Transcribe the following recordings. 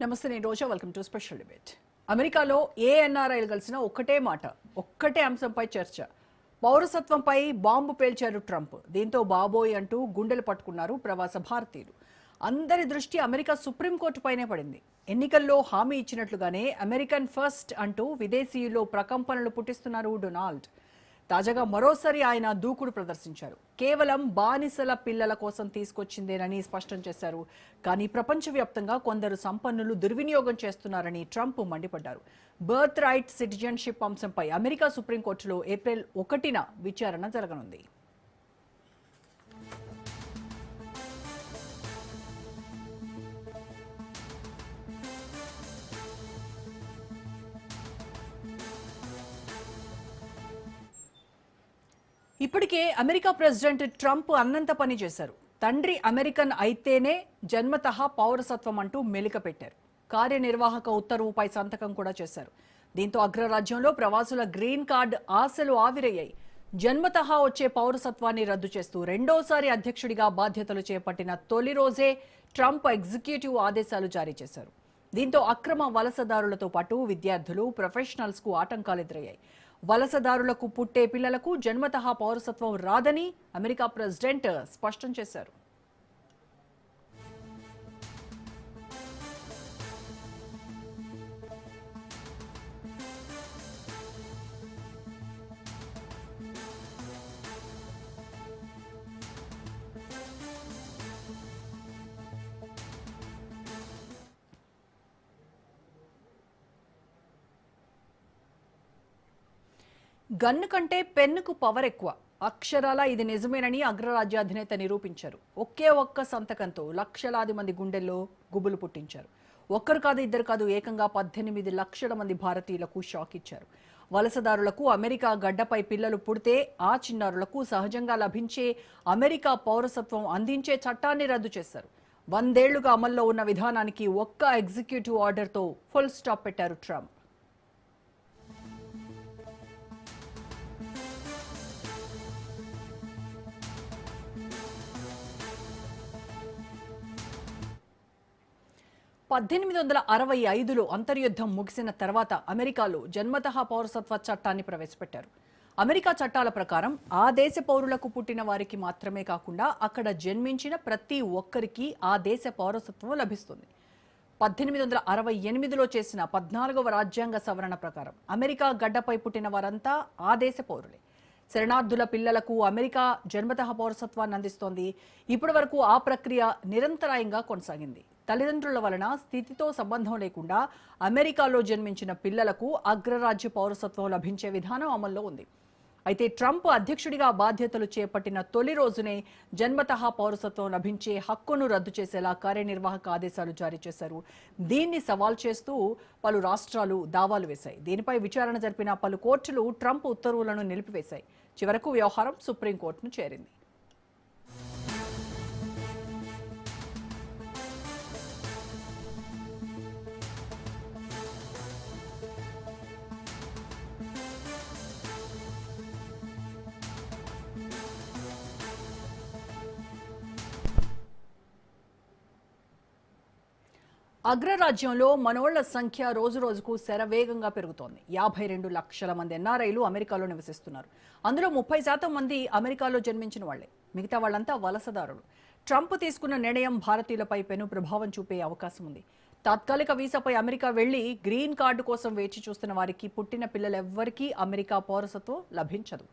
నమస్తే, నేను Roja. Welcome to special debate. అమెరికాలో ఏ ఎన్ఆర్ఐలు కలిసినా ఒక్కటే మాట, ఒక్కటే అంశంపై చర్చ. పౌరసత్వంపై బాంబు పేల్చారు ట్రంప్. దీంతో బాబోయ్ అంటూ గుండెలు పట్టుకున్నారు ప్రవాస భారతీయులు. అందరి దృష్టి అమెరికా సుప్రీంకోర్టు పైనే పడింది. ఎన్నికల్లో హామీ ఇచ్చినట్లుగానే అమెరికన్ ఫస్ట్ అంటూ విదేశీయుల్లో ప్రకంపనలు పుట్టిస్తున్నారు డొనాల్డ్. తాజాగా మరోసారి ఆయన దూకుడు ప్రదర్శించారు. కేవలం బానిసల పిల్లల కోసం తీసుకొచ్చిందేనని స్పష్టం చేశారు. కానీ ప్రపంచవ్యాప్తంగా కొందరు సంపన్నులు దుర్వినియోగం చేస్తున్నారని ట్రంప్ మండిపడ్డారు. బర్త్ రైట్ సిటిజన్షిప్ అంశంపై అమెరికా సుప్రీంకోర్టులో ఏప్రిల్ 1న విచారణ జరగనుంది. ఇప్పటికే అమెరికా ప్రెసిడెంట్ ట్రంప్ అన్నంత పని చేశారు. తండ్రి అమెరికన్ అయితేనే జన్మతః పౌరసత్వం అంటూ మెలిక పెట్టారు. కార్యనిర్వాహక ఉత్తర్వుపై సంతకం కూడా చేశారు. దీంతో అగ్రరాజ్యంలో ప్రవాసుల గ్రీన్ కార్డ్ ఆశలు ఆవిరయ్యాయి. జన్మతః వచ్చే పౌరసత్వాన్ని రద్దు చేస్తూ రెండోసారి అధ్యక్షుడిగా బాధ్యతలు చేపట్టిన తొలి రోజే ట్రంప్ ఎగ్జిక్యూటివ్ ఆదేశాలు జారీ చేశారు. దీంతో అక్రమ వలసదారులతో పాటు విద్యార్థులు, ప్రొఫెషనల్స్ కు ఆటంకాలు ఎదురయ్యాయి. వలసదారులకు పుట్టే పిల్లలకు జన్మతః పౌరసత్వం రాదని అమెరికా ప్రెసిడెంట్ స్పష్టం చేశారు. గన్ను కంటే పెన్నుకు పవర్ ఎక్కువ. అక్షరాల ఇది నిజమేనని అగ్రరాజ్యాధినేత నిరూపించారు. ఒకే ఒక్క సంతకంతో లక్షలాది మంది గుండెల్లో గుబులు పుట్టించారు. ఒక్కరు కాదు, ఇద్దరు కాదు, ఏకంగా 18 లక్షల మంది భారతీయులకు షాక్ ఇచ్చారు. వలసదారులకు అమెరికా గడ్డపై పిల్లలు పుడితే ఆ చిన్నారులకు సహజంగా లభించే అమెరికా పౌరసత్వం అందించే చట్టాన్ని రద్దు చేశారు. 100 ఏళ్లుగా అమల్లో ఉన్న విధానానికి ఒక్క ఎగ్జిక్యూటివ్ ఆర్డర్తో ఫుల్ స్టాప్ పెట్టారు ట్రంప్. (1865) అంతర్యుద్ధం ముగిసిన తర్వాత అమెరికాలో జన్మతః పౌరసత్వ చట్టాన్ని ప్రవేశపెట్టారు. అమెరికా చట్టాల ప్రకారం ఆ దేశ పౌరులకు పుట్టిన వారికి మాత్రమే కాకుండా అక్కడ జన్మించిన ప్రతి ఒక్కరికి ఆ దేశ పౌరసత్వం లభిస్తుంది. 1868లో చేసిన 14వ రాజ్యాంగ సవరణ ప్రకారం అమెరికా గడ్డపై పుట్టిన వారంతా ఆ దేశ పౌరులే. శరణార్థుల పిల్లలకు అమెరికా జన్మతః పౌరసత్వాన్ని అందిస్తోంది. ఇప్పటి వరకు ఆ ప్రక్రియ నిరంతరాయంగా కొనసాగింది. తల్లిదండ్రుల వలన స్థితితో సంబంధం లేకుండా అమెరికాలో జన్మించిన పిల్లలకు అగ్రరాజ్య పౌరసత్వం లభించే విధానం అమల్లో ఉంది. అయితే ట్రంప్ అధ్యక్షుడిగా బాధ్యతలు చేపట్టిన తొలి రోజునే జన్మతః పౌరసత్వం లభించే హక్కును రద్దు చేసేలా కార్యనిర్వాహక ఆదేశాలు జారీ చేశారు. దీన్ని సవాల్ చేస్తూ పలు రాష్ట్రాలు దావాలు వేశాయి. దీనిపై విచారణ జరిపిన పలు కోర్టులు ట్రంప్ ఉత్తర్వులను నిలిపివేశాయి. చివరకు వ్యవహారం సుప్రీంకోర్టును చేరింది. అగ్రరాజ్యంలో మనోళ్ల సంఖ్య రోజురోజుకు శరవేగంగా పెరుగుతోంది. 52 లక్షల మంది ఎన్ఆర్ఐలు అమెరికాలో నివసిస్తున్నారు. అందులో 30% మంది అమెరికాలో జన్మించిన వాళ్లే. మిగతా వాళ్లంతా వలసదారులు. ట్రంప్ తీసుకున్న నిర్ణయం భారతీయులపై పెను ప్రభావం చూపే అవకాశం ఉంది. తాత్కాలిక వీసాపై అమెరికా వెళ్లి గ్రీన్ కార్డు కోసం వేచి చూస్తున్న వారికి పుట్టిన పిల్లలెవ్వరికీ అమెరికా పౌరసత్వం లభించదు.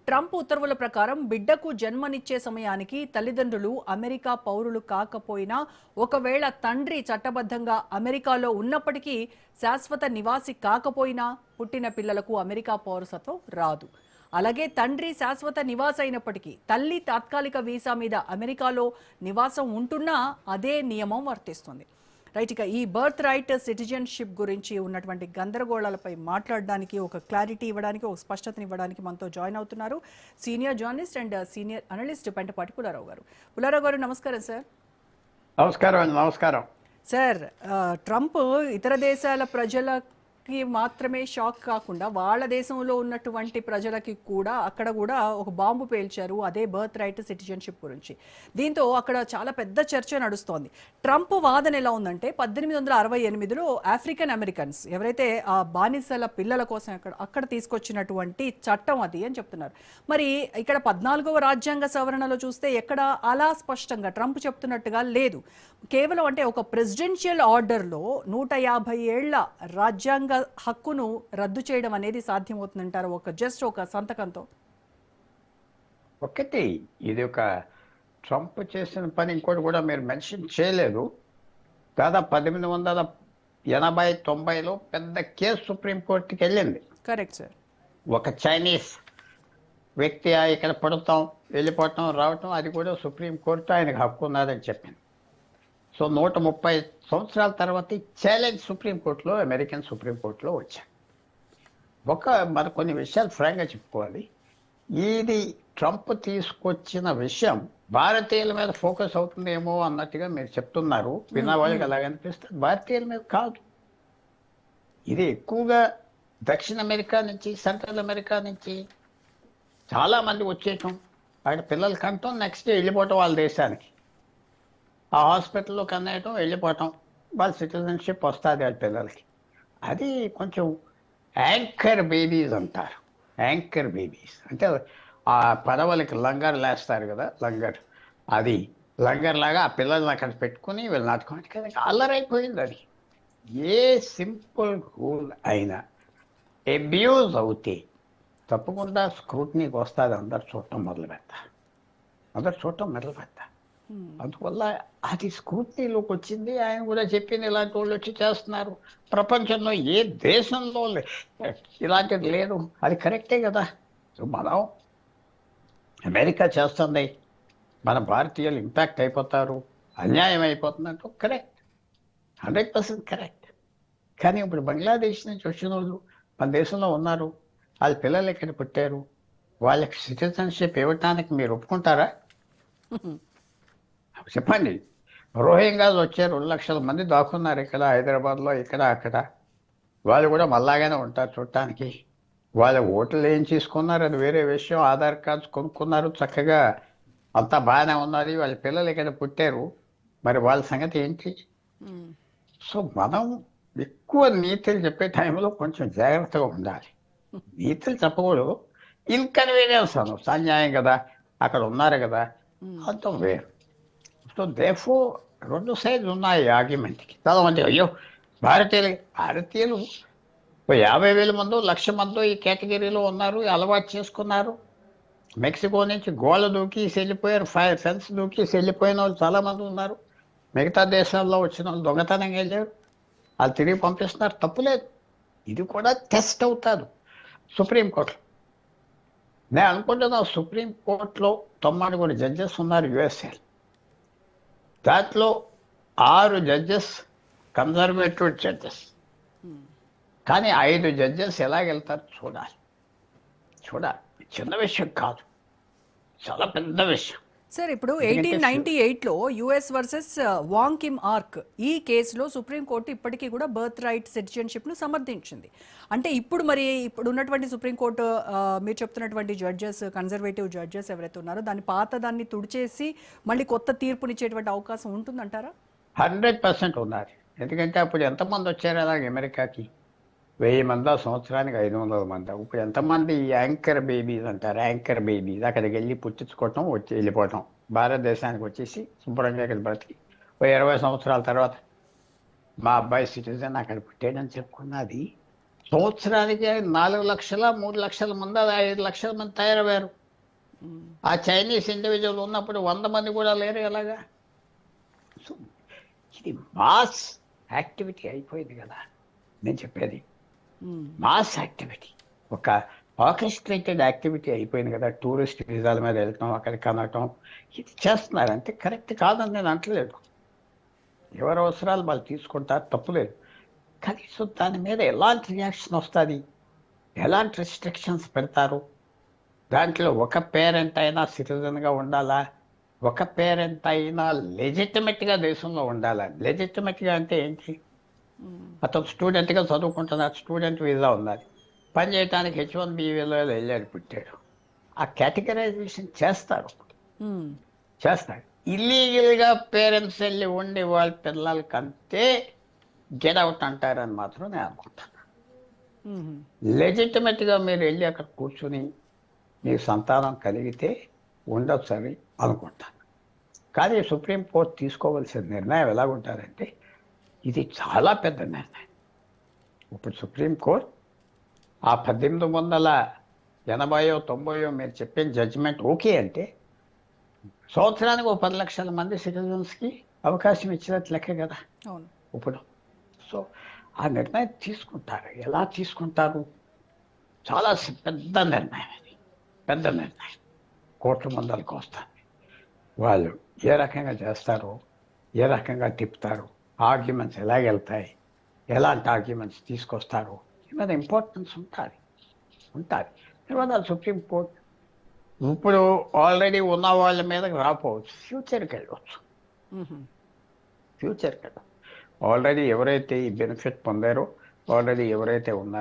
ట్రంప్ ఉత్తర్వుల ప్రకారం బిడ్డకు జన్మనిచ్చే సమయానికి తల్లిదండ్రులు అమెరికా పౌరులు కాకపోయినా, ఒకవేళ తండ్రి చట్టబద్ధంగా అమెరికాలో ఉన్నప్పటికీ శాశ్వత నివాసి కాకపోయినా పుట్టిన పిల్లలకు అమెరికా పౌరసత్వం రాదు. అలాగే తండ్రి శాశ్వత నివాసి అయినప్పటికీ తల్లి తాత్కాలిక వీసా మీద అమెరికాలో నివాసం ఉంటున్నా అదే నియమం వర్తిస్తుంది. రైట్, ఇక ఈ బర్త్ రైట్ సిటిజన్షిప్ గురించి ఉన్నటువంటి గందరగోళాలపై మాట్లాడడానికి, ఒక క్లారిటీ ఇవ్వడానికి, ఒక స్పష్టతని ఇవ్వడానికి మనతో జాయిన్ అవుతున్నారు senior journalist and senior analyst Pentapati Pullarao గారు. పుల్లారావు గారు, నమస్కారం సార్. నమస్కారం అండి. నమస్కారం సార్. ట్రంప్ ఇతర దేశాల ప్రజల కి మాత్రమే షాక్ కాకుండా వాళ్ళ దేశంలో ఉన్నటువంటి ప్రజలకి కూడా అక్కడ కూడా ఒక బాంబు పేల్చారు, అదే బర్త్ రైట్ సిటిజన్షిప్ గురించి. దీంతో అక్కడ చాలా పెద్ద చర్చ నడుస్తోంది. ట్రంప్ వాదన ఎలా ఉందంటే 1868లో ఆఫ్రికన్ అమెరికన్స్ ఎవరైతే ఆ బానిసల పిల్లల కోసం అక్కడ తీసుకొచ్చినటువంటి చట్టం అది అని చెప్తున్నారు. మరి ఇక్కడ 14వ రాజ్యాంగ సవరణలో చూస్తే ఎక్కడ అలా స్పష్టంగా ట్రంప్ చెప్తున్నట్టుగా లేదు. కేవలం అంటే ఒక ప్రెసిడెన్షియల్ ఆర్డర్లో 150 ఏళ్ల రాజ్యాంగ హక్కును రద్దు చేయడం అనేది సాధ్యమవుతుందంటారు ఒక సంతకంతో? ఒకటి ఇది ఒక ట్రంప్ చేసిన పని. ఇంకోటి కూడా మీరు మెన్షన్ చేయలేదు. దాదాపు 1880-90లో పెద్ద కేసు సుప్రీంకోర్టుకి వెళ్ళింది. Correct sir. ఒక చైనీస్ వ్యక్తి ఇక్కడ పడతాం, వెళ్ళిపోవటం, రావటం, అది కూడా సుప్రీంకోర్టు ఆయనకు హక్కు ఉన్నదని చెప్పింది. సో 130 సంవత్సరాల తర్వాత ఈ ఛాలెంజ్ సుప్రీంకోర్టులో, అమెరికన్ సుప్రీంకోర్టులో వచ్చాయి. మన కొన్ని విషయాలు ఫ్రాంక్గా చెప్పుకోవాలి. ఇది ట్రంప్ తీసుకొచ్చిన విషయం భారతీయుల మీద ఫోకస్ అవుతుందేమో అన్నట్టుగా మీరు చెప్తున్నారు. విన్న వాళ్ళకి అలాగనిపిస్తుంది. భారతీయుల మీద కాదు, ఇది ఎక్కువగా దక్షిణ అమెరికా నుంచి, సెంట్రల్ అమెరికా నుంచి చాలా మంది వచ్చేయటం, అక్కడ పిల్లలు కంటాం, నెక్స్ట్ డే వెళ్ళిపోవటం వాళ్ళ దేశానికి. ఆ హాస్పిటల్లో కనేయటం, వెళ్ళిపోవటం, వాళ్ళ సిటిజన్షిప్ వస్తుంది వాళ్ళ పిల్లలకి. అది కొంచెం యాంకర్ బేబీస్ అంటారు. యాంకర్ బేబీస్ అంటే ఆ పడవలకి లంగర్ లేస్తారు కదా, అది లంగర్ లాగా ఆ పిల్లల్ని అక్కడ పెట్టుకుని వీళ్ళు నాటుకోవాలి కదా. అల్లరైపోయింది అది. ఏ సింపుల్ రూల్ అయినా అబ్యూజ్ అవుతే తప్పకుండా స్క్రూటినీకి వస్తుంది. అందరు చూడటం మొదలు పెడతారు. అందువల్ల అది స్క్రూటినీలోకి వచ్చింది. ఆయన కూడా చెప్పింది ఇలాంటి వాళ్ళు వచ్చి చేస్తున్నారు. ప్రపంచంలో ఏ దేశంలో ఇలాంటిది లేదు. అది కరెక్టే కదా. సో మనం అమెరికా చేస్తుంది, మన భారతీయులు ఇంపాక్ట్ అయిపోతారు, అన్యాయం అయిపోతున్నట్టు కరెక్ట్, 100% కరెక్ట్. కానీ ఇప్పుడు బంగ్లాదేశ్ నుంచి వచ్చిన వాళ్ళు మన దేశంలో ఉన్నారు, వాళ్ళ పిల్లలు ఇక్కడ పుట్టారు, వాళ్ళకి సిటిజన్షిప్ ఇవ్వటానికి మీరు ఒప్పుకుంటారా? చెప్పండి. రోహింగ్యాస్ వచ్చారు, 2 లక్షల మంది దాక్కున్నారు ఇక్కడ హైదరాబాద్లో, ఇక్కడ అక్కడ. వాళ్ళు కూడా మళ్ళాగానే ఉంటారు చూడటానికి. వాళ్ళ ఓట్లు ఏం తీసుకున్నారు అది వేరే విషయం. ఆధార్ కార్డ్స్ కొనుక్కున్నారు, చక్కగా అంతా బాగానే ఉన్నది. వాళ్ళ పిల్లలు ఇక్కడ పుట్టారు, మరి వాళ్ళ సంగతి ఏంటి? సో మనం ఎక్కువ నీతులు చెప్పే టైంలో కొంచెం జాగ్రత్తగా ఉండాలి. నీతులు చెప్పకూడదు. ఇన్కన్వీనియన్స్ అన్యాయం కదా, అక్కడ ఉన్నారు కదా, అంత వేరు. సో దేఫో 2 సైడ్స్ ఉన్నాయి ఆర్గ్యుమెంట్కి. చాలా మంది అయ్యో భారతీయులు 50,000 మందో 1,00,000 మందో ఈ కేటగిరీలో ఉన్నారు, అలవాటు చేసుకున్నారు. మెక్సికో నుంచి గోళ్ళ దూకి వెళ్ళిపోయారు, ఫెన్స్ దూకి వెళ్ళిపోయిన వాళ్ళు చాలామంది ఉన్నారు. మిగతా దేశాల్లో వచ్చిన వాళ్ళు దొంగతనంగా వెళ్ళారు, వాళ్ళు తిరిగి పంపిస్తున్నారు, తప్పులేదు. ఇది కూడా టెస్ట్ అవుతారు సుప్రీంకోర్టులో. నేను అనుకుంటున్నా సుప్రీంకోర్టులో 93 జడ్జెస్ ఉన్నారు యుఎస్ఏ. దాంట్లో 6 జడ్జెస్ కన్జర్వేటివ్ జడ్జెస్, కానీ 5 జడ్జెస్ ఎలాగెళ్తారు చూడాలి. చిన్న విషయం కాదు, చాలా పెద్ద విషయం. సార్ ఇప్పుడు 1898లో యుఎస్ వర్సెస్ వాంగ్ కిమ్ ఆర్క్ ఈ కేసులో సుప్రీంకోర్టు ఇప్పటికీ కూడా బర్త్ రైట్ సిటిజన్షిప్ను సమర్థించింది. అంటే ఇప్పుడు ఉన్నటువంటి సుప్రీంకోర్టు మీరు చెప్తున్నటువంటి జడ్జెస్, కన్జర్వేటివ్ జడ్జెస్ ఎవరైతే ఉన్నారో దాన్ని తుడిచేసి మళ్ళీ కొత్త తీర్పునిచ్చేటువంటి అవకాశం ఉంటుందంటారా? 100% ఉన్నారు. ఎందుకంటే అప్పుడు ఎంతమంది వచ్చారు అలాగే అమెరికాకి? 1000 మంది, సంవత్సరానికి 500 మంది. ఇప్పుడు ఎంతమంది యాంకర్ బేబీస్ అంటారు, యాంకర్ బేబీస్ అక్కడికి వెళ్ళి పుట్టించుకోవటం, వెళ్ళిపోవటం, భారతదేశానికి వచ్చేసి శుభ్రంగా ఇక్కడ బ్రతికి 20 సంవత్సరాల తర్వాత మా అబ్బాయి సిటిజన్ అక్కడ పుట్టాడని చెప్పుకున్నది. సంవత్సరానికి 4 లక్షల 3 లక్షల మంది, 5 లక్షల మంది తయారయ్యారు. ఆ చైనీస్ ఇండివిజువల్ ఉన్నప్పుడు 100 మంది కూడా లేరు ఎలాగా? సో ఇది మాస్ యాక్టివిటీ అయిపోయింది కదా నేను చెప్పేది. మాస్ యాక్టివిటీ, ఒక ఆర్కెస్ట్రేటెడ్ యాక్టివిటీ అయిపోయింది కదా. టూరిస్ట్ వీసాల మీద వెళ్తాం, అక్కడికి అనటం, ఇది చేస్తున్నారు. అంటే కరెక్ట్ కాదని నేను అంటలేదు. ఎవరి అవసరాలు వాళ్ళు తీసుకుంటారు, తప్పులేదు. కనీసం దాని మీద ఎలాంటి రియాక్షన్ వస్తుంది, ఎలాంటి రెస్ట్రిక్షన్స్ పెడతారు? దాంట్లో ఒక పేరెంట్ అయినా సిటిజన్గా ఉండాలా, ఒక పేరెంట్ అయినా లెజిటిమేట్గా దేశంలో ఉండాలా? లెజిటిమేట్గా అంటే ఏంటి? అతను స్టూడెంట్గా చదువుకుంటున్నాడు, స్టూడెంట్ వీసా ఉన్నది, పని చేయడానికి H1B వీసాలో వెళ్ళాడు, పుట్టాడు. ఆ కేటగరైజేషన్ చేస్తారు, మ్మ్. చేస్తారు. ఇల్లీగల్గా పేరెంట్స్ వెళ్ళి ఉండి వాళ్ళ పిల్లలకి అంతే గెట్ అవుట్ అంటారని మాత్రం నేను అనుకుంటాను. మ్మ్. లెజిటిమేట్గా మీరు వెళ్ళి అక్కడ కూర్చుని మీ సంతానం కలిగితే ఉండొచ్చు అని అనుకుంటాను. కానీ సుప్రీంకోర్టు తీసుకోవాల్సిన నిర్ణయం ఎలాగుంటారంటే, ఇది చాలా పెద్ద నిర్ణయం. ఇప్పుడు సుప్రీంకోర్టు ఆ 1880 90 మీరు చెప్పిన జడ్జిమెంట్ ఓకే అంటే సంవత్సరానికి 10 లక్షల మంది సిటిజన్స్కి అవకాశం ఇచ్చినట్లు లెక్క కదా అవును. ఇప్పుడు. సో ఆ నిర్ణయం తీసుకుంటారు. ఎలా తీసుకుంటారు? చాలా పెద్ద నిర్ణయం అది, పెద్ద నిర్ణయం. కోర్టు ముందరకు వస్తుంది. వాళ్ళు ఏ రకంగా చేస్తారో, ఏ రకంగా తిప్పుతారు, ఆర్గ్యుమెంట్స్ ఎలా వెళ్తాయి, ఎలాంటి ఆర్గ్యుమెంట్స్ తీసుకొస్తారు, మీద ఇంపార్టెన్స్ ఉంటుంది. తర్వాత సుప్రీంకోర్టు ఇప్పుడు ఆల్రెడీ ఉన్న వాళ్ళ మీదకి రాపోవచ్చు, ఫ్యూచర్కి వెళ్ళవచ్చు. మ్మ్. ఫ్యూచర్కి వెళ్ళవచ్చు. ఆల్రెడీ ఎవరైతే ఈ బెనిఫిట్ పొందారో, ఆల్రెడీ ఎవరైతే ఉన్నారో